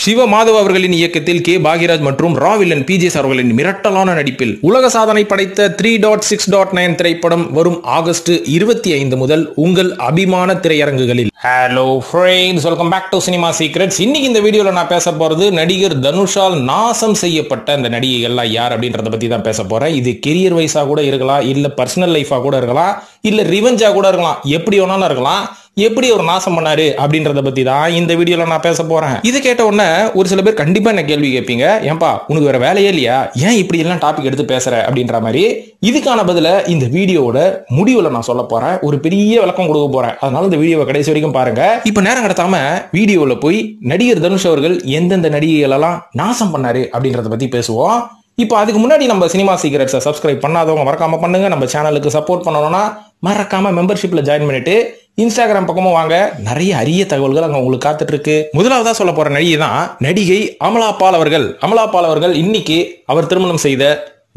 சிவமாதவ அவர்களின் இயக்கத்தில் கே பாக்யராஜ் மற்றும் ரா வில்லன் பிஜேஎஸ் அவர்களின் மிரட்டலான நடிப்பில் உலக சாதனை படைத்த 3.6.9 திரைப்படம் வரும் ஆகஸ்ட் 25 முதல் உங்கள் அபிமான திரையரங்குகளில். Hello friends, welcome back to cinema secrets. இன்னைக்கு இந்த வீடியோல நான் பேச போறது நடிகர் தனுஷால் நாசம் செய்யப்பட்ட அந்த நடிகைகள்லாம் யார் அப்படின்றத பத்தி தான் பேச போறேன். இது கெரியர் வைஸா கூட இருக்கலாம், இல்ல பர்சனல் லைஃபா கூட இருக்கலாம், இல்ல ரிவெஞ்சா கூட இருக்கலாம், எப்படி வேணாலும் இருக்கலாம். எப்படி ஒரு நாசம் பண்ணாரு அப்படின்றத பத்தி தான் இந்த வீடியோல நான் பேச போறேன். இது கேட்ட உடனே ஒரு சில பேர் கண்டிப்பா என்ன கேள்வி கேட்பீங்க, ஏன்பா உனக்கு வேற வேலையே இல்லையா, ஏன் இப்படி எல்லாம் டாபிக் எடுத்து பேசுற அப்படின்ற மாதிரி. இதுக்கான பதில இந்த வீடியோட முடிவுல நான் சொல்ல போறேன், ஒரு பெரிய விளக்கம் கொடுக்க போறேன். அதனால இந்த வீடியோவை கடைசி வரைக்கும் பாருங்க. இப்ப நேரம் கடத்தாம வீடியோல போய் நடிகர் தனுஷ் அவர்கள் எந்தெந்த நடிகைகள் எல்லாம் நாசம் பண்ணாரு அப்படின்றத பத்தி பேசுவோம். இப்போ அதுக்கு முன்னாடி நம்ம சினிமா சீக்ரெட்ஸை சப்ஸ்கிரைப் பண்ணாதவங்க மறக்காம பண்ணுங்க. நம்ம சேனலுக்கு சப்போர்ட் பண்ணணும்னா மறக்காம மெம்பர்ஷிப்ல ஜாயின் பண்ணிட்டு இன்ஸ்டாகிராம் பக்கமும் வாங்க, நிறைய அரிய தகவல்கள் அங்க உங்களுக்கு காத்துட்டு இருக்கு. முதலாவதா சொல்ல போற நடிகை தான் நடிகை அமலா பால் அவர்கள். அமலா பால் அவர்கள் இன்னைக்கு அவர் திருமணம் செய்த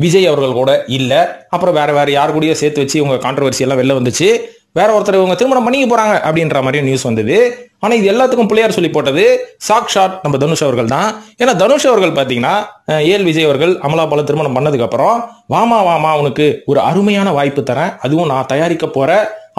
விஜய் அவர்கள் கூட இல்ல, அப்புறம் வேற யார் கூடயோ சேர்த்து வச்சு இவங்க கான்ட்ரவர்சி எல்லாம் வெளில வந்துச்சு. வேற ஒருத்தர் இவங்க திருமணம் பண்ணிக்க போறாங்க அப்படின்ற மாதிரி நியூஸ் வந்தது. ஆனா இது எல்லாத்துக்கும் பிள்ளையார் சொல்லி போட்டது சாக்ஷாட் நம்ம தனுஷ் அவர்கள் தான். ஏன்னா தனுஷ் அவர்கள் பாத்தீங்கன்னா ஏஎல் விஜய் அவர்கள் அமலா பால திருமணம் பண்ணதுக்கு அப்புறம் வாமா உனக்கு ஒரு அருமையான வாய்ப்பு தரேன், அதுவும் நான் தயாரிக்க போற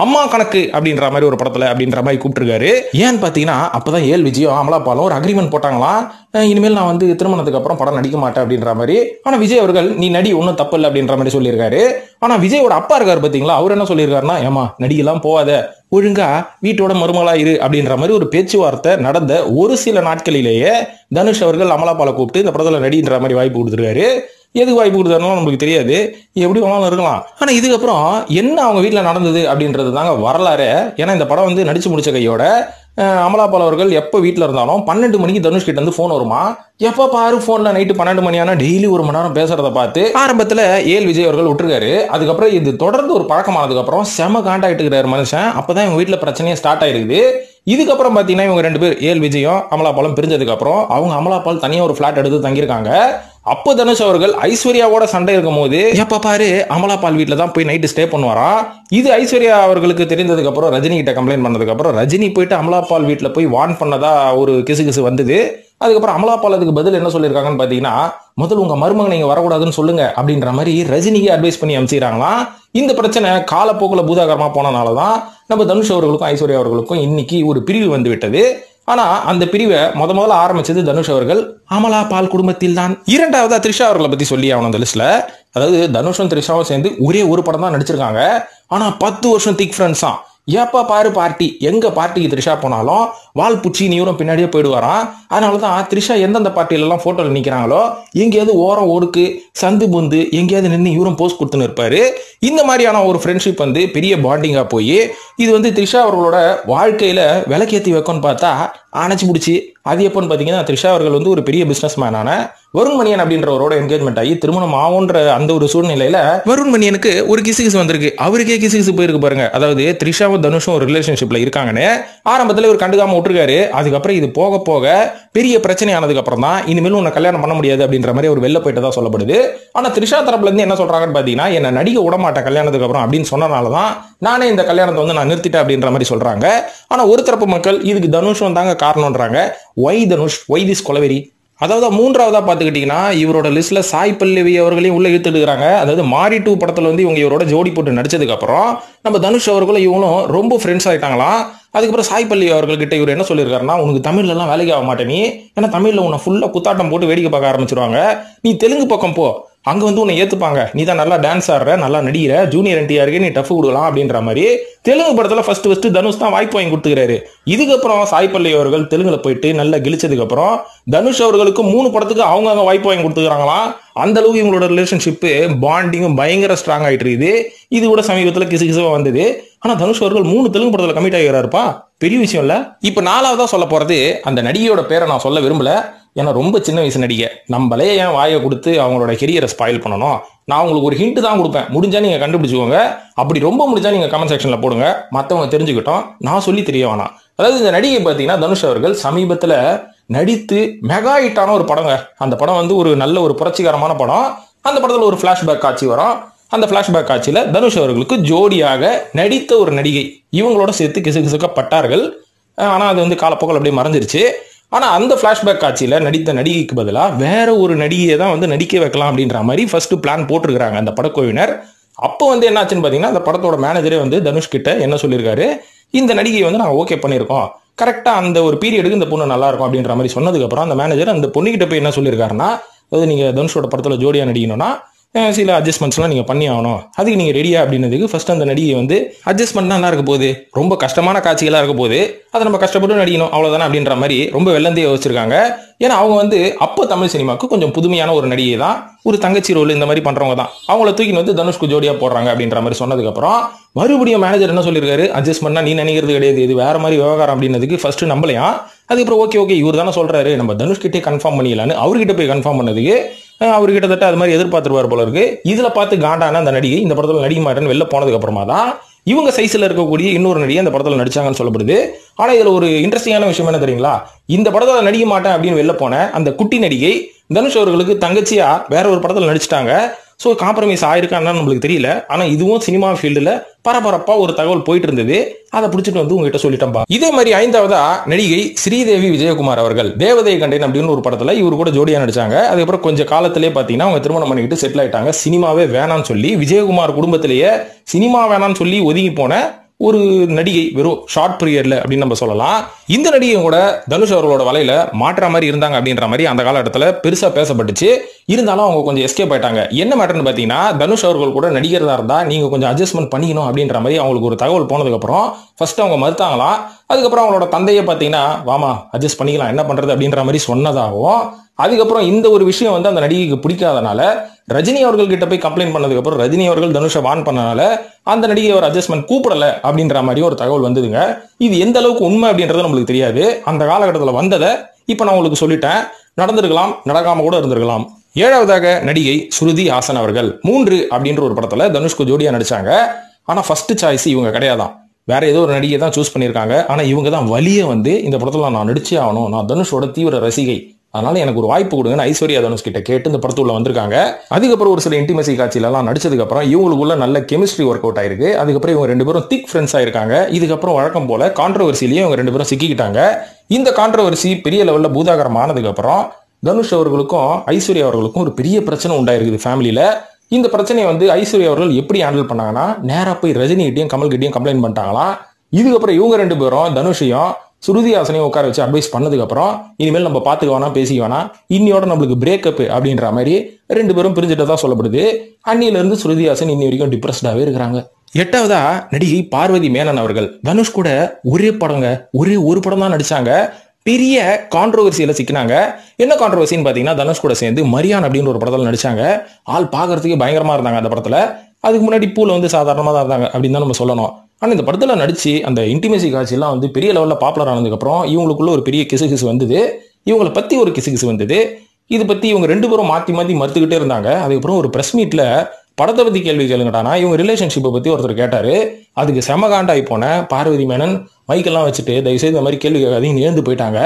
அம்மா கணக்கு அப்படின்ற மாதிரி ஒரு படத்துல அப்படின்ற மாதிரி கூப்பிட்டுருக்காரு. ஏன்னு பாத்தீங்கன்னா அப்பதான் ஏஎல் விஜயும் அமலா பாலும் ஒரு அக்ரிமெண்ட் போட்டாங்களாம், இனிமேல் நான் வந்து திருமணத்துக்கு அப்புறம் படம் நடிக்க மாட்டேன் அப்படின்ற மாதிரி. ஆனா விஜய் அவர்கள் நீ நடி ஒன்னும் தப்பு இல்லை அப்படின்ற மாதிரி சொல்லியிருக்காரு. ஆனா விஜயோட அப்பா இருக்காரு பாத்தீங்களா, அவர் என்ன சொல்லியிருக்காருன்னா, ஏமா நடிகெல்லாம் போவாத, ஒழுங்கா வீட்டோட மருமகளா இரு அப்படின்ற மாதிரி ஒரு பேச்சுவார்த்தை நடந்த ஒரு சில நாட்களிலேயே தனுஷ் அவர்கள் அமலா பாலை கூப்பிட்டு இந்த படத்துல நடின்ற மாதிரி வாய்ப்பு கொடுத்துருக்காரு. எதுக்கு வாய்ப்பு கொடுத்தாலும் நமக்கு தெரியாது, எப்படி வேணாலும் இருக்கலாம். ஆனா இதுக்கப்புறம் என்ன அவங்க வீட்டுல நடந்தது அப்படின்றது தாங்க வரலாறு. ஏன்னா இந்த படம் வந்து நடிச்சு முடிச்ச கையோட அமலா பால் அவர்கள் எப்போ வீட்டில் இருந்தாலும் 12 மணிக்கு தனுஷ் கிட்ட இருந்து போன் வருமா. எப்போ பாரு போன்ல நைட்டு 12 மணி ஆனா டெய்லி ஒரு மணி நேரம் பேசுறத பார்த்து ஆரம்பத்துல ஏஎல் விஜய் அவர்கள் விட்டுருக்காரு. அதுக்கப்புறம் இது தொடர்ந்து ஒரு பழக்கமானதுக்கு அப்புறம் செம கான்டாக்ட் இருக்கிறாரு மனுஷன். அப்பதான் இவங்க வீட்டுல பிரச்சனையே ஸ்டார்ட் ஆயிருக்குது. இதுக்கப்புறம் பாத்தீங்கன்னா இவங்க 2 பேர் ஏஎல் விஜயும் அமலா பாலும் பிரிஞ்சதுக்கு அப்புறம் அவங்க அமலா பால் தனியா ஒரு பிளாட் எடுத்து தங்கியிருக்காங்க. அப்போ தனுஷ் அவர்கள் ஐஸ்வர்யாவோட சண்டை இருக்கும் போது எப்ப பாரு அமலா பால் வீட்டுல தான் போய் நைட்டு ஸ்டே பண்ணுவாரா. இது ஐஸ்வர்யா அவர்களுக்கு தெரிந்ததுக்கு அப்புறம் ரஜினி கிட்ட கம்ப்ளைண்ட் பண்ணதுக்கு அப்புறம் ரஜினி போயிட்டு அமலா பால் வீட்டுல போய் வார்ன் பண்ணதா ஒரு கிசு வந்தது. அதுக்கப்புறம் அமலா பால் அதுக்கு பதில் என்ன சொல்லியிருக்காங்கன்னு பாத்தீங்கன்னா, முதல்ல உங்க மருமகன் நீங்க வரக்கூடாதுன்னு சொல்லுங்க அப்படின்ற மாதிரி ரஜினிக்கு அட்வைஸ் பண்ணி அமைச்சிருக்காங்களாம். இந்த பிரச்சனை காலப்போக்குல பூதாகரமா போனனாலதான் நம்ம தனுஷ் அவர்களுக்கும் ஐஸ்வர்யா அவர்களுக்கும் இன்னைக்கு ஒரு பிரிவு வந்து விட்டது. ஆனா அந்த பிரிவை முதல்ல ஆரம்பிச்சது தனுஷ் அவர்கள் அமலா பால் குடும்பத்தில் தான். இரண்டாவதா த்ரிஷா அவர்களை பத்தி சொல்லி ஆகணும் அந்த லிஸ்ட்ல. அதாவது தனுஷும் த்ரிஷாவும் சேர்ந்து ஒரே ஒரு படம் தான் நடிச்சிருக்காங்க. ஆனா 10 வருஷம் திக் ஃப்ரெண்ட்ஸ் தான். எப்ப பாரு பார்ட்டி, எங்க பார்ட்டிக்கு த்ரிஷா போனாலும் வால் புச்சி நீரும் பின்னாடியே போயிடுவாராம். அதனாலதான் த்ரிஷா எந்தெந்த பார்ட்டியில எல்லாம் போட்டோல நிக்கிறாங்களோ எங்கேயாவது ஓரம் ஒடுக்கு சந்து புந்து எங்கேயாவது நின்று இவரும் போஸ்ட் கொடுத்துன்னு இருப்பாரு. இந்த மாதிரியான ஒரு ஃப்ரெண்ட்ஷிப் வந்து பெரிய பாண்டிங்கா போய் இது வந்து த்ரிஷா அவர்களோட வாழ்க்கையில விளக்கேத்தி வைக்கும்னு பார்த்தா அணைச்சு பிடிச்சி அது எப்போன்னு பாத்தீங்கன்னா த்ரிஷா அவர்கள் வந்து ஒரு பெரிய பிசினஸ் மேனான வருண் மணியன் அப்படின்றவரோட என்கேஜ்மெண்ட் ஆகி திருமணம் ஆகுன்ற அந்த ஒரு சூழ்நிலையில வருண் மணியனுக்கு ஒரு கிசு வந்திருக்கு. அவருக்கே கிசு போயிருக்கு பாருங்க. அதாவது த்ரிஷாவும் தனுஷும் ஒரு ரிலேஷன்ஷிப்ல இருக்காங்கன்னு ஆரம்பத்துல ஒரு கண்டுக்காம விட்டுருக்காரு. அதுக்கப்புறம் இது போக போக பெரிய பிரச்சனை ஆனதுக்கு அப்புறம் தான் இனிமேல் உன்னை கல்யாணம் பண்ண முடியாது அப்படின்ற மாதிரி ஒரு வெளில போயிட்டு தான் சொல்லப்படுது. ஆனா த்ரிஷா தரப்புல இருந்து என்ன சொல்றாங்கன்னு பாத்தீங்கன்னா, என்ன நடிக்க விடமாட்டேன் கல்யாணத்துக்கு அப்புறம் அப்படின்னு சொன்னனாலதான் நானே இந்த கல்யாணத்தை வந்து நான் நிறுத்திட்டேன் அப்படின்ற மாதிரி சொல்றாங்க. ஆனா ஒரு தரப்பு மக்கள் இதுக்கு தனுஷும் தாங்க காரணம்ன்றாங்க. Y Dhanush, Y this கொலவெரி. அதாவது மூன்றாவதா பாத்துக்கிட்டீங்கன்னா இவரோட லிஸ்ட்ல சாய் பல்லவி அவர்களையும் உள்ள இழுத்துட்டு இருக்காங்க. அதாவது மாரி 2 படத்துல வந்து இவங்க இவரோட ஜோடி போட்டு நடிச்சதுக்கு அப்புறம் நம்ம தனுஷ் அவர்களும் இவங்களும் ரொம்ப ஃப்ரெண்ட்ஸ் ஆயிட்டாங்களாம். அதுக்கப்புறம் சாய் பல்லவி அவர்கள்கிட்ட இவர் என்ன சொல்லியிருக்காருன்னா, உனக்கு தமிழ்ல எல்லாம் வேலைக்கு ஆக மாட்டேன் நீ, ஏன்னா தமிழ்ல உன்னை ஃபுல்லா குத்தாட்டம் போட்டு வேடிக்கை பார்க்க ஆரம்பிச்சிருவாங்க, நீ தெலுங்கு பக்கம் போ, அங்க வந்து உன்னை ஏத்துப்பாங்க, நீ தான் நல்லா டான்ஸ் ஆடுற, நல்லா நடிகிற, ஜூனியர் என்டிஆருக்கு நீ டஃப் கொடுக்கலாம் அப்படின்ற மாதிரி தெலுங்கு படத்துல ஃபர்ஸ்ட் தனுஷ் தான் வாய்ப்பு வாங்கி கொடுத்துக்கிறாரு. இதுக்கப்புறம் சாய் பல்லவி அவர்கள் தெலுங்குல போயிட்டு நல்லா கிழிச்சதுக்கு அப்புறம் தனுஷ் அவர்களுக்கு 3 படத்துக்கு அவங்க வாய்ப்பு வாங்கி கொடுத்துக்கிறாங்களாம். அந்த அளவுக்கு இவங்களோட ரிலேஷன்ஷிப் பாண்டிங்கும் பயங்கர ஸ்ட்ராங் ஆயிட்டு இருக்குது. இது கூட சமீபத்துல கிசுவா வந்தது. ஆனா தனுஷ் அவர்கள் 3 தெலுங்கு படத்துல கமிட் ஆகிறாருப்பா, பெரிய விஷயம் இல்ல. இப்ப 4வதா சொல்ல போறது அந்த நடிகையோட பேரை நான் சொல்ல விரும்பல, ஏன்னா ரொம்ப சின்ன வயசு நடிகை, நம்மளே ஏன் வாயை கொடுத்து அவங்களோட கெரியரை ஸ்பாயில் பண்ணணும். நான் உங்களுக்கு ஒரு ஹிண்ட் தான் கொடுப்பேன், முடிஞ்சா நீங்க கண்டுபிடிச்சுக்கோங்க, அப்படி ரொம்ப முடிஞ்சா நீங்க கமெண்ட் செக்ஷன்ல போடுங்க, மத்தவங்க தெரிஞ்சுக்கிட்டோம், நான் சொல்லி தெரிய வேணாம். அதாவது இந்த நடிகை பாத்தீங்கன்னா தனுஷ் அவர்கள் சமீபத்துல நடித்து மெகா ஹிட்டான ஒரு படங்க. அந்த படம் வந்து ஒரு நல்ல ஒரு புரட்சிகரமான படம். அந்த படத்துல ஒரு பிளாஷ்பேக் காட்சி வரும். அந்த பிளாஷ்பேக் காட்சியில தனுஷ் அவர்களுக்கு ஜோடியாக நடித்த ஒரு நடிகை இவங்களோட சேர்த்து கிசுக்கப்பட்டார்கள். ஆனா அது வந்து காலப்போக்கில் அப்படியே மறைஞ்சிருச்சு. ஆனா அந்த பிளாஷ்பேக் காட்சியில நடித்த நடிகைக்கு பதிலா வேற ஒரு நடிகையை தான் வந்து நடிக்க வைக்கலாம் அப்படின்ற மாதிரி ஃபர்ஸ்ட் பிளான் போட்டிருக்காங்க அந்த படக்குழுவினர். அப்போ வந்து என்ன ஆச்சுன்னு பாத்தீங்கன்னா, அந்த படத்தோட மேனேஜரே வந்து தனுஷ் கிட்ட என்ன சொல்லியிருக்காரு, இந்த நடிகையை வந்து நாங்க ஓகே பண்ணியிருக்கோம், கரெக்டா அந்த ஒரு பீரியடுக்கு இந்த பொண்ணு நல்லா இருக்கும் அப்படின்ற மாதிரி சொன்னதுக்கு அப்புறம் அந்த மேனேஜர் அந்த பொண்ணுகிட்ட போய் என்ன சொல்லியிருக்காருன்னா, அதாவது நீங்க தனுஷோட படத்துல ஜோடியா நடிக்கணும்னா சில அட்ஜஸ்ட்மெண்ட்ஸ்லாம் நீங்க பண்ணி ஆகணும், அதுக்கு நீங்க ரெடியா அப்படின்னதுக்கு ஃபர்ஸ்ட் அந்த நடிகை வந்து அட்ஜஸ்ட்மெண்ட் என்ன இருக்க போகுது, ரொம்ப கஷ்டமான காட்சிகளா இருக்க போகுது, அதை நம்ம கஷ்டப்பட்டு நடிக்கணும் அவ்வளவுதானே அப்படின்ற மாதிரி ரொம்ப வெள்ளந்தே யோசிச்சிருக்காங்க. ஏன்னா அவங்க வந்து அப்போ தமிழ் சினிமாவுக்கு கொஞ்சம் புதுமையான ஒரு நடிகை தான், ஒரு தங்கச்சி ரோல் இந்த மாதிரி பண்றவங்க தான், அவங்கள தூக்கி வந்து தனுஷ்க்கு ஜோடியா போடுறாங்க அப்படின்ற மாதிரி சொன்னதுக்கு அப்புறம் மறுபடியும் மேனேஜர் என்ன சொல்லியிருக்காரு, அட்ஜஸ்ட்மெண்ட்னா நீ நினைக்கிறது கிடையாது, இது வேற மாதிரி விவகாரம் அப்படின்னதுக்கு ஃபர்ஸ்ட் நம்பலையா. அதுக்கப்புறம் ஓகே இவர் தானே சொல்றாரு, நம்ம தனுஷ்கிட்டே கன்ஃபார்ம் பண்ணிக்கலான்னு அவர்கிட்ட போய் கன்ஃபார்ம் பண்ணதுக்கு அவர் கிட்டத்தட்ட அது மாதிரி எதிர்பார்த்துருவார் போல இருக்கு. இதுல பார்த்து காண்டான அந்த நடிகை இந்த படத்துல நடிக்க மாட்டேன்னு வெளில போனதுக்கு அப்புறமா தான் இவங்க சைஸ்ல இருக்கக்கூடிய இன்னொரு நடிகை அந்த படத்துல நடிச்சாங்கன்னு சொல்லப்படுது. ஆனா இதுல ஒரு இன்ட்ரெஸ்டிங்கான விஷயம் என்ன தெரியுங்களா, இந்த படத்துல நடிக்க மாட்டேன் அப்படின்னு வெளில போன அந்த குட்டி நடிகை தனுஷ் அவர்களுக்கு தங்கச்சியா வேற ஒரு படத்துல நடிச்சிட்டாங்க. ஸோ காம்ப்ரமைஸ் ஆயிருக்கான்னு நம்மளுக்கு தெரியல. ஆனா இதுவும் சினிமா ஃபீல்டுல பரபரப்பா ஒரு தகவல் போயிட்டு இருந்தது, அதை பிடிச்சிட்டு வந்து உங்ககிட்ட சொல்லிட்டேன்பா. இதே மாதிரி 5வதா நடிகை ஸ்ரீதேவி விஜயகுமார் அவர்கள் தேவதையை கண்டேன் அப்படின்னு ஒரு படத்துல இவர் கூட ஜோடியா நடிச்சாங்க. அதுக்கப்புறம் கொஞ்சம் காலத்திலே பாத்தீங்கன்னா அவங்க திருமணம் பண்ணிக்கிட்டு செட்டில் ஆயிட்டாங்க. சினிமாவே வேணான்னு சொல்லி விஜயகுமார் குடும்பத்திலேயே சினிமா வேணான்னு சொல்லி ஒதுங்கி போன ஒரு நடிகை, வெறும் ஷார்ட் பீரியட்ல அப்படின்னு நம்ம சொல்லலாம். இந்த நடிகை கூட தனுஷ் அவர்களோட வலையில மாற்ற மாதிரி இருந்தாங்க அப்படின்ற மாதிரி அந்த காலகட்டத்தில் பெருசா பேசப்பட்டுச்சு. இருந்தாலும் அவங்க கொஞ்சம் எஸ்கேப் ஆயிட்டாங்க. என்ன மேட்டர்னு பாத்தீங்கன்னா, தனுஷ் அவர்கள் கூட நடிகரதா இருந்தா நீங்க கொஞ்சம் அட்ஜஸ்ட்மெண்ட் பண்ணிக்கணும் அப்படின்ற மாதிரி அவங்களுக்கு ஒரு தகவல் போனதுக்கு அப்புறம் ஃபர்ஸ்ட் அவங்க மறுத்தாங்களாம். அதுக்கப்புறம் அவங்களோட தந்தையை பாத்தீங்கன்னா, வாமா அட்ஜஸ்ட் பண்ணிக்கலாம் என்ன பண்றது அப்படின்ற மாதிரி சொன்னதாகவும், அதுக்கப்புறம் இந்த ஒரு விஷயம் வந்து அந்த நடிகைக்கு பிடிக்காதனால ரஜினி அவர்கள் கிட்ட போய் கம்ப்ளைண்ட் பண்ணதுக்கு அப்புறம் ரஜினி அவர்கள் தனுஷை வான் பண்ணனால அந்த நடிகை ஒரு அட்ஜஸ்ட்மெண்ட் கூப்பிடல அப்படின்ற மாதிரி ஒரு தகவல் வந்ததுங்க. இது எந்த அளவுக்கு உண்மை அப்படின்றது நம்மளுக்கு தெரியாது. அந்த காலகட்டத்தில் வந்ததை இப்ப நான் உங்களுக்கு சொல்லிட்டேன். நடந்திருக்கலாம், நடக்காம கூட இருந்திருக்கலாம். 7வதாக நடிகை ஸ்ருதி ஹாசன் அவர்கள் 3 அப்படின்ற ஒரு படத்துல தனுஷ்க்கு ஜோடியா நடிச்சாங்க. ஆனா ஃபர்ஸ்ட் சாய்ஸ் இவங்க கிடையாதான், வேற ஏதோ ஒரு நடிகை தான் சூஸ் பண்ணியிருக்காங்க. ஆனா இவங்க தான் வலிய வந்து இந்த படத்துல நான் நடிச்சே ஆகணும், நான் தனுஷோட தீவிர ரசிகை, அதனால எனக்கு ஒரு வாய்ப்பு கொடுங்கன்னு ஐஸ்வர்யா தனுஷ் கிட்ட கேட்டு இந்த படத்துள்ள வந்திருக்காங்க. அதுக்கப்புறம் ஒரு சில இன்டிமேசி காட்சியில எல்லாம் நடிச்சதுக்கு அப்புறம் இவங்களுக்குள்ள நல்ல கெமிஸ்ட்ரி ஒர்க் அவுட் ஆயிருக்கு. அதுக்கப்புறம் இவங்க 2 பேரும் திக் ஃப்ரெண்ட்ஸ் ஆயிருக்காங்க. இதுக்கப்புறம் வழக்கம் போல கான்ட்ரோவர்சிலேயே இவங்க 2 பேரும் சிக்கிக்கிட்டாங்க. இந்த கான்ட்ரோவர்சி பெரிய லெவல்ல பூதாகரம் ஆனதுக்கு அப்புறம் தனுஷ் அவர்களுக்கும் ஐஸ்வர்யா அவர்களுக்கும் ஒரு பெரிய பிரச்சனை உண்டாயிருக்குது ஃபேமிலியில. இந்த பிரச்சனையை வந்து ஐஸ்வர்யா அவர்கள் எப்படி ஹேண்டில் பண்ணாங்கன்னா, நேரா போய் ரஜினிகிட்டையும் கமல்கிட்டையும் கம்ப்ளைண்ட் பண்ணிட்டாங்களாம். இதுக்கப்புறம் இவங்க 2 பேரும் தனுஷையும் ஸ்ருதி ஹாசனையும் உட்கார வச்சு அட்வைஸ் பண்ணதுக்கு அப்புறம் இனிமேல் நம்ம பாத்துக்க வேணாம், பேசிக்க வேணாம், இன்னியோட நம்மளுக்கு பிரேக்கப் அப்படின்ற மாதிரி 2 பேரும் பிரிஞ்சுட்டதா சொல்லப்படுது. அன்னியில இருந்து ஸ்ருதி ஹாசன் இன்னி வரைக்கும் டிப்ரெஸ்டாவே இருக்கிறாங்க. 8வதா நடிகை பார்வதி மேனன் அவர்கள் தனுஷ் கூட ஒரே ஒரு படம் தான் நடிச்சாங்க. பெரிய கான்ட்ரோவர்சியில சிக்கினாங்க. என்ன கான்ட்ரோவர்சின்னு பாத்தீங்கன்னா, தனுஷ் கூட சேர்ந்து மரியான் அப்படின்னு ஒரு படத்துல நடிச்சாங்க. ஆள் பாக்குறதுக்கு பயங்கரமா இருந்தாங்க அந்த படத்துல. அதுக்கு முன்னாடி பூல வந்து சாதாரணமா தான் இருந்தாங்க அப்படின்னு தான் நம்ம சொல்லணும். ஆனா இந்த படத்துல நடிச்சு அந்த இன்டிமேசி காட்சியெல்லாம் வந்து பெரிய லெவல்ல பாப்புலர் ஆனதுக்கு அப்புறம் இவங்களுக்குள்ள ஒரு பெரிய கிசுகிசு வந்தது. இவங்களை பத்தி ஒரு கிசுகிசு வந்தது. இது பத்தி இவங்க 2 பேரும் மாத்தி மறுத்துக்கிட்டே இருந்தாங்க. அதுக்கப்புறம் ஒரு பிரஸ் மீட்ல படத்தை பத்தி கேள்வி கேளுங்கட்டானா இவங்க ரிலேஷன்ஷிப்பை பத்தி ஒருத்தர் கேட்டாரு. அதுக்கு செமகாண்டாய் போன பார்வதி மேனன் மைக்கெல்லாம் வச்சுட்டு தயவுசெய்து இந்த மாதிரி கேள்வி கேட்காதீங்கன்னு எழுந்து போயிட்டாங்க.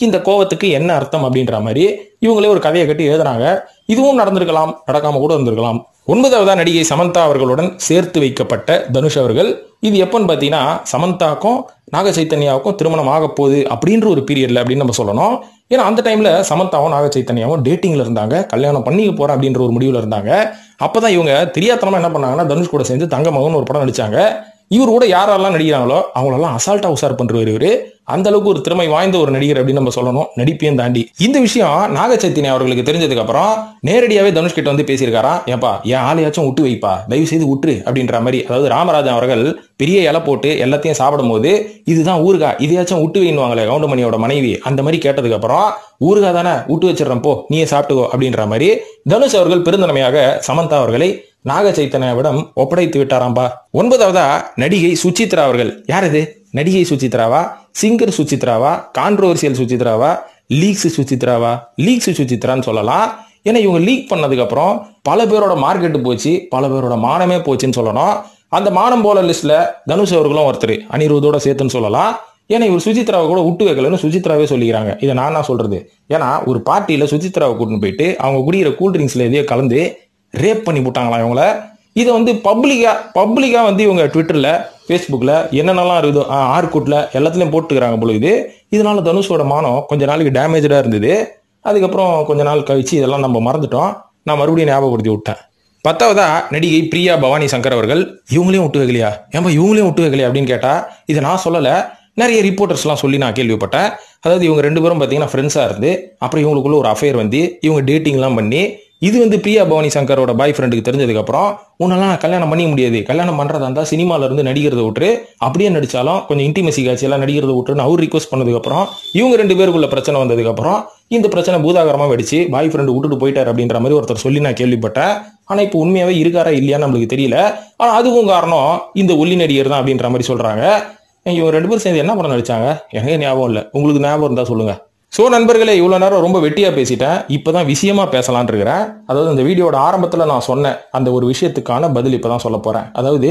இந்த கோவத்துக்கு என்ன அர்த்தம் அப்படின்ற மாதிரி இவங்களே ஒரு கதையை கட்டி எழுதுறாங்க. இதுவும் நடந்திருக்கலாம், நடக்காம கூட இருந்திருக்கலாம். 9வதா நடிகை சமந்தா அவர்களுடன் சேர்த்து வைக்கப்பட்ட தனுஷ் அவர்கள். இது எப்பன்னு பாத்தீங்கன்னா, சமந்தாக்கும் நாக சைத்தன்யாவுக்கும் திருமணம் ஆக போகுது அப்படின்ற ஒரு பீரியட்ல அப்படின்னு நம்ம சொல்லணும். ஏன்னா அந்த டைம்ல சமந்தாவும் நாக சைத்தன்யாவும் டேட்டிங்ல இருந்தாங்க, கல்யாணம் பண்ணிக்க போறேன் அப்படின்ற ஒரு முடிவுல இருந்தாங்க. அப்பதான் இவங்க தெரியாதனமா என்ன பண்ணாங்கன்னா, தனுஷ் கூட சேர்ந்து தங்கமகன் ஒரு படம் நடிச்சாங்க. இவர் கூட யாரெல்லாம் நடிக்கிறாங்களோ அவங்களெல்லாம் அசால்ட்டா உசார் பண்றவர் இவரு. அந்த அளவுக்கு ஒரு திறமை வாய்ந்த ஒரு நடிகர் அப்படின்னு நம்ம சொல்லணும், நடிப்பையும் தாண்டி. இந்த விஷயம் நாக சைத்தன்யா அவர்களுக்கு தெரிஞ்சதுக்கு அப்புறம் நேரடியாவே தனுஷ் கிட்ட வந்து பேசியிருக்காராம். ஏப்பா என் ஆளையாச்சும் விட்டு வைப்பா, தயவு செய்து விட்டுரு அப்படின்ற மாதிரி. அதாவது ராமராஜன் அவர்கள் பெரிய இலை போட்டு எல்லாத்தையும் சாப்பிடும் போது இதுதான் ஊறுகா, இதையாச்சும் விட்டு வைன்னுவாங்களே கவுண்டமணியோட மனைவி, அந்த மாதிரி கேட்டதுக்கு அப்புறம் ஊறுகா தானே விட்டு வச்சிடறேன் போ நீயே சாப்பிட்டுக்கோ அப்படின்ற மாதிரி தனுஷ் அவர்கள் பெருந்தன்மையாக சமந்தா அவர்களை நாக சைத்தன்யாவிடம் ஒப்படைத்து விட்டாராம்பா. 9வதா நடிகை சுசித்ரா அவர்கள். யார் இது? நடிகை சுசித்ராவா, சிங்கர் சுசித்ராவா, கான்ட்ரோவர்சியல் சுசித்ராவா, லீக்ஸ் சுசித்ராவா? லீக்ஸ் சுசித்ரான்னு சொல்லலாம். ஏன்னா இவங்க லீக் பண்ணதுக்கு அப்புறம் பல பேரோட மார்க்கெட்டு போச்சு, பல பேரோட மானமே போச்சுன்னு சொல்லணும். அந்த மானம் போல லிஸ்ட்ல தனுஷ் அவர்களும் ஒருத்தர், அனிருத்தோட சேர்த்துன்னு சொல்லலாம். ஏன்னா இவர் சுசித்ராவை கூட விட்டு வைக்கலன்னு சுசித்ராவே சொல்லிக்கிறாங்க. இதை நான் சொல்றது. ஏன்னா ஒரு பார்ட்டியில சுசித்ராவை கூட்டின்னு போயிட்டு அவங்க குடிக்கிற கூல்ட்ரிங்க்ஸ்ல எதையோ கலந்து ரேப் பண்ணி போட்டாங்களா இவங்கள. இதை வந்து பப்ளிக்கா வந்து இவங்க ட்விட்டர்ல ஃபேஸ்புக்கில் என்னென்னலாம் இருக்குதோ ஆர்குட்ல எல்லாத்துலேயும் போட்டுக்கிறாங்க பொழுது. இதனால தனுஷோட மானம் கொஞ்ச நாளைக்கு டேமேஜாக இருந்தது. அதுக்கப்புறம் கொஞ்ச நாள் கழிச்சு இதெல்லாம் நம்ம மறந்துட்டோம். நான் மறுபடியும் ஞாபகப்படுத்தி விட்டேன். 10வதா நடிகை பிரியா பவானி சங்கர் அவர்கள் இவங்களையும் விட்டு வைக்கலையா, ஏன்பா இவங்களையும் விட்டு வைக்கலையா அப்படின்னு கேட்டால் இதை நான் சொல்லலை, நிறைய ரிப்போர்ட்டர்ஸ்லாம் சொல்லி நான் கேள்விப்பட்டேன். அதாவது இவங்க 2 பேரும் பார்த்தீங்கன்னா ஃப்ரெண்ட்ஸாக இருந்து அப்புறம் இவங்களுக்குள்ள ஒரு அஃபேர் வந்து இவங்க டேட்டிங்லாம் பண்ணி இது வந்து பிரியா பவானி சங்கரோட பாய் ஃப்ரெண்டுக்கு தெரிஞ்சதுக்கப்புறம் உன்னெல்லாம் கல்யாணம் பண்ணிக்க முடியாது, கல்யாணம் பண்ணுறதா இருந்தால் சினிமாவில் இருந்து நடிக்கிறத விட்டு அப்படியே நடித்தாலும் கொஞ்சம் இன்டிமேசி காட்சியெல்லாம் நடிக்கிறத விட்டுன்னு அவர் ரிக்வஸ்ட் பண்ணதுக்கப்புறம் இவங்க 2 பேருக்குள்ள பிரச்சனை வந்ததுக்கப்புறம் இந்த பிரச்சனை பூதாகரமாக வெடிச்சு பாய் ஃப்ரெண்டு விட்டுட்டு போயிட்டார் அப்படின்ற மாதிரி ஒருத்தர் சொல்லி நான் கேள்விப்பட்டேன். ஆனால் இப்போ உண்மையாகவே இருக்காரா இல்லையான்னு நம்மளுக்கு தெரியல. ஆனால் அதுவும் காரணம் இந்த ஒல்லி நடிகர் தான் அப்படின்ற மாதிரி சொல்கிறாங்க. இவங்க 2 பேரும் சேர்ந்து என்ன படம் நடிச்சாங்க எனக்கு ஞாபகம் இல்லை, உங்களுக்கு ஞாபகம் இருந்தா சொல்லுங்க. ஸோ நண்பர்களே, இவ்வளோ நேரம் ரொம்ப வெட்டியாக பேசிட்டேன். இப்போதான் விஷயமா பேசலான் இருக்கிறேன். அதாவது இந்த வீடியோட ஆரம்பத்தில் நான் சொன்ன அந்த ஒரு விஷயத்துக்கான பதில் இப்போ தான் சொல்ல போறேன். அதாவது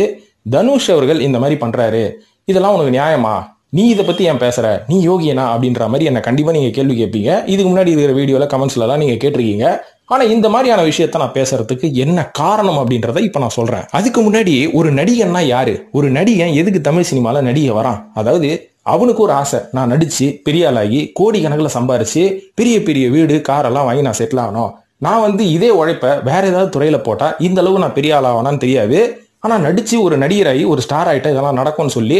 தனுஷ் அவர்கள் இந்த மாதிரி பண்றாரு, இதெல்லாம் உனக்கு நியாயமா, நீ இதை பத்தி ஏன் பேசுற, நீ யோகியனா அப்படின்ற மாதிரி என்ன கண்டிப்பா நீங்க கேள்வி கேட்பீங்க. இதுக்கு முன்னாடி இருக்கிற வீடியோல கமெண்ட்ஸ்லாம் நீங்க கேட்டிருக்கீங்க. ஆனா இந்த மாதிரியான விஷயத்த நான் பேசுறதுக்கு என்ன காரணம் அப்படின்றத இப்ப நான் சொல்றேன். அதுக்கு முன்னாடி ஒரு நடிகன்னா யாரு, ஒரு நடிகன் எதுக்கு தமிழ் சினிமால நடிகை வரான், அதாவது அவனுக்கு ஒரு ஆசை, நான் நடிச்சு பெரிய ஆளாகி கோடி கணக்கில் சம்பாரிச்சு பெரிய பெரிய வீடு காரெல்லாம் வாங்கி நான் செட்டில் ஆகணும். நான் வந்து இதே உழைப்ப வேற ஏதாவது துறையில போட்டா இந்த அளவு நான் பெரிய ஆளாகணும்னு தெரியாது, ஆனா நடிச்சு ஒரு நடிகராகி ஒரு ஸ்டார் ஆகிட்ட இதெல்லாம் நடக்கும்னு சொல்லி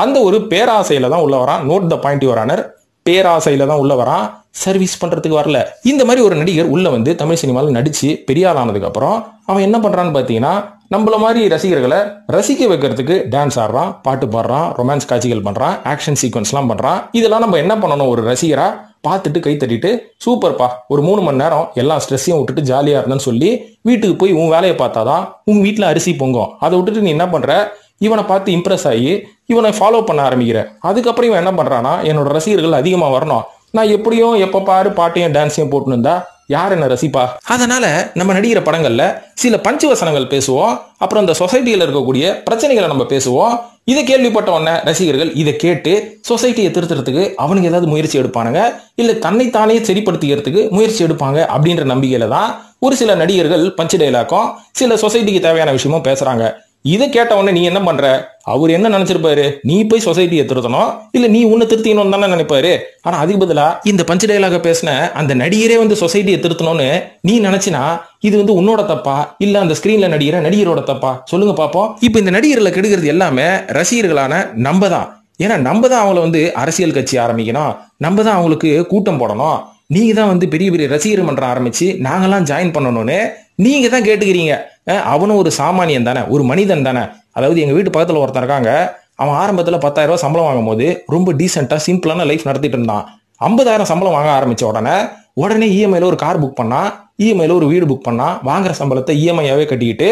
அந்த ஒரு பேராசையில தான் உள்ள வரான். Note the point your honour, பேராசையில தான் உள்ள வரான், சர்வீஸ் பண்றதுக்கு வரல. இந்த மாதிரி ஒரு நடிகர் உள்ள வந்து தமிழ் சினிமாவில் நடிச்சு பெரிய ஆளானதுக்கு அப்புறம் அவன் என்ன பண்றான்னு பாத்தீங்கன்னா நம்மள மாதிரி ரசிகர்களை ரசிக்க வைக்கிறதுக்கு டான்ஸ் ஆடுறான், பாட்டு பாடுறான், ரொமான்ஸ் காட்சிகள் பண்றான், ஆக்ஷன் சீக்வன்ஸ்லாம் பண்றான். இதெல்லாம் நம்ம என்ன பண்ணணும், ஒரு ரசிகரா பார்த்துட்டு கை தட்டிட்டு சூப்பர்ப்பா ஒரு 3 மணி நேரம் எல்லா ஸ்ட்ரெஸ்ஸையும் விட்டுட்டு ஜாலியா இருந்தேன்னு சொல்லி வீட்டுக்கு போய் உன் வேலையை பார்த்தாதான் உன் வீட்டுல அரிசி பொங்கும். அதை விட்டுட்டு நீ என்ன பண்ற, இவனை பார்த்து இம்ப்ரெஸ் ஆகி இவனை ஃபாலோ பண்ண ஆரம்பிக்கிற. அதுக்கப்புறம் இவன் என்ன பண்றானா, என்னோட ரசிகர்கள் அதிகமா வரணும், நான் எப்படியும் எப்ப பாரு பாட்டையும் டான்ஸையும் போட்டுன்னு இருந்தா யார் என்ன ரசிப்பா. அதனால நம்ம நடிகிற படங்கள்ல சில பஞ்சு வசனங்கள் பேசுவோம், அப்புறம் இந்த சொசைட்டியில இருக்கக்கூடிய பிரச்சனைகளை நம்ம பேசுவோம். இதை கேள்விப்பட்ட உடனே ரசிகர்கள் இதை கேட்டு சொசைட்டியை திருத்துறதுக்கு அவனுக்கு ஏதாவது முயற்சி எடுப்பானுங்க, இல்ல தன்னைத்தானே சரிப்படுத்திக்கிறதுக்கு முயற்சி எடுப்பாங்க அப்படின்ற நம்பிக்கையில தான் ஒரு சில நடிகர்கள் பஞ்சு டைலாக்கும் சில சொசைட்டிக்கு தேவையான விஷயமும் பேசுறாங்க. இதை கேட்ட உடனே நீ என்ன பண்ற, அவர் என்ன நினைச்சிருப்பாரு, நீ போய் சொசைட்டியை திருத்தணும் இல்ல நீ உன்னை திருத்திக்கணும் தானே நினைப்பாரு. ஆனா அதுக்கு பதிலா இந்த பஞ்சு டைலாக பேசின அந்த நடிகரே வந்து சொசைட்டியை திருத்தணும்னு நீ நினைச்சினா இது வந்து உன்னோட தப்பா இல்ல அந்த ஸ்கிரீன்ல நடிகரோட தப்பா சொல்லுங்க பாப்போம். இப்ப இந்த நடிகர்களை கெடுக்கிறது எல்லாமே ரசிகர்களான நம்ம தான். ஏன்னா நம்ம தான் அவங்கள வந்து அரசியல் கட்சி ஆரம்பிக்கணும், நம்ம தான் அவங்களுக்கு கூட்டம் போடணும், நீங்க தான் வந்து பெரிய பெரிய ரசிகர் மன்றம் ஆரம்பிச்சு நாங்கெல்லாம் ஜாயின் பண்ணணும்னு நீங்க தான் கேட்டுக்கிறீங்க. அவனும் ஒரு சாமானியன் தானே, ஒரு மனிதன் தானே. அதாவது எங்க வீட்டு பக்கத்துல ஒருத்தன் இருக்காங்க, அவன் ஆரம்பத்துல 10,000 ரூபாய் சம்பளம் வாங்கும் போது ரொம்ப டீசெண்டா சிம்பிளான லைஃப் நடத்திட்டு இருந்தான். 50,000 சம்பளம் வாங்க ஆரம்பிச்ச உடனே இஎம்ஐல ஒரு கார் புக் பண்ணா, இஎம்ஐல ஒரு வீடு புக் பண்ணா, வாங்குற சம்பளத்தை இஎம்ஐயாவே கட்டிக்கிட்டு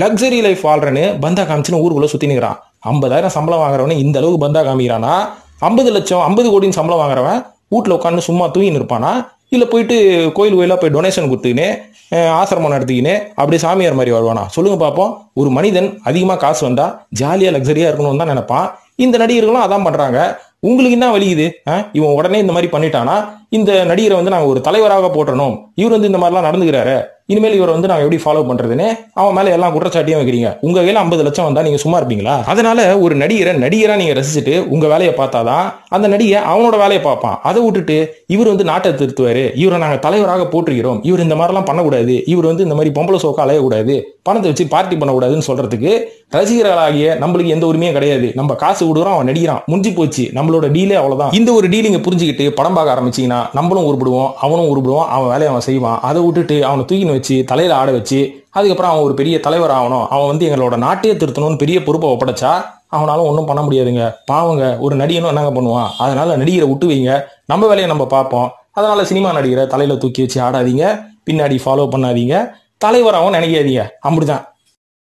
லக்ஸரி லைஃப் வாழ்றன்னு பந்தா காமிச்சுன்னு ஊருக்குள்ள சுத்தி நிற்கிறான். 50,000 சம்பளம் வாங்குறவனே இந்த அளவுக்கு பந்தா காமிக்கிறானா, 50 லட்சம் 50 கோடின்னு சம்பளம் வாங்குறவன் வீட்டுல உட்காந்து சும்மா தூங்கி இருப்பானா, இல்ல போயிட்டு கோயிலா போய் டொனேஷன் கொடுத்துக்கின்னு ஆசிரமம் நடத்திக்கின்னு அப்படியே சாமியார் மாதிரி வருவானா சொல்லுங்க பாப்போம். ஒரு மனிதன் அதிகமா காசு வந்தா ஜாலியா லக்ஸரியா இருக்கணும்னு தான் நினைப்பான். இந்த நடிகர்களும் அதான் பண்றாங்க. உங்களுக்கு என்ன வலிக்குது, இவன் உடனே இந்த மாதிரி பண்ணிட்டானா இந்த நடிகரை வந்து நாங்க ஒரு தலைவராக போட்டணும், இவர் வந்து இந்த மாதிரிலாம் நடந்துக்கிறாரு, இனிமேல் இவரை வந்து நாங்க எப்படி ஃபாலோ பண்றதுன்னு அவன் மேல எல்லாம் குற்றச்சாட்டியும் வைக்கிறீங்க. உங்க கையில 50 லட்சம் வந்தா நீங்க சும்மா இருப்பீங்களா? அதனால ஒரு நடிகரா நீங்க ரசிச்சுட்டு உங்க வேலையை பார்த்தாதான் அந்த நடிகை அவனோட வேலையை பார்ப்பான். அதை விட்டுட்டு இவர் வந்து நாட்டை திருத்துவாரு, இவரை நாங்க தலைவராக போற்றுகிறோம், இவர் இந்த மாதிரிலாம் பண்ணக்கூடாது, இவர் வந்து இந்த மாதிரி பொம்பளை சோக்கா அலையக்கூடாது, பணத்தை வச்சு பார்ட்டி பண்ணக்கூடாதுன்னு சொல்றதுக்கு ரசிகர்களாகிய நம்மளுக்கு எந்த உரிமையும் கிடையாது. நம்ம காசு கொடுக்குறோம், அவன் நடிக்கிறான், முடிஞ்சு போச்சு, நம்மளோட டீலே அவ்வளவுதான். இந்த ஒரு டீலிங்க புரிஞ்சுக்கிட்டு படம் பார்க்க ஆரம்பிச்சீங்கன்னா நம்மளும் உருப்படுவோம், அவனும் உருப்படுவோம், அவன் வேலையை அவன் செய்வான். அதை விட்டுட்டு அவனை தூக்கி வச்சு தலையில ஆட வச்சு அதுக்கப்புறம் அவன் ஒரு பெரிய தலைவர் ஆகணும், அவன் வந்து எங்களோட நாட்டையே திருத்தணும்னு பெரிய பொறுப்பை ஒப்படைச்சா அவனாலும் ஒன்றும் பண்ண முடியாதுங்க. பாவங்க, ஒரு நடிகனும் என்னங்க பண்ணுவான். அதனால நடிகரை விட்டு வைங்க, நம்ம வேலையை நம்ம பார்ப்போம். அதனால சினிமா நடிகரை தலையில தூக்கி வச்சு ஆடாதீங்க, பின்னாடி ஃபாலோ பண்ணாதீங்க, தலைவராகவும் நினைக்காதீங்க. அப்படிதான்.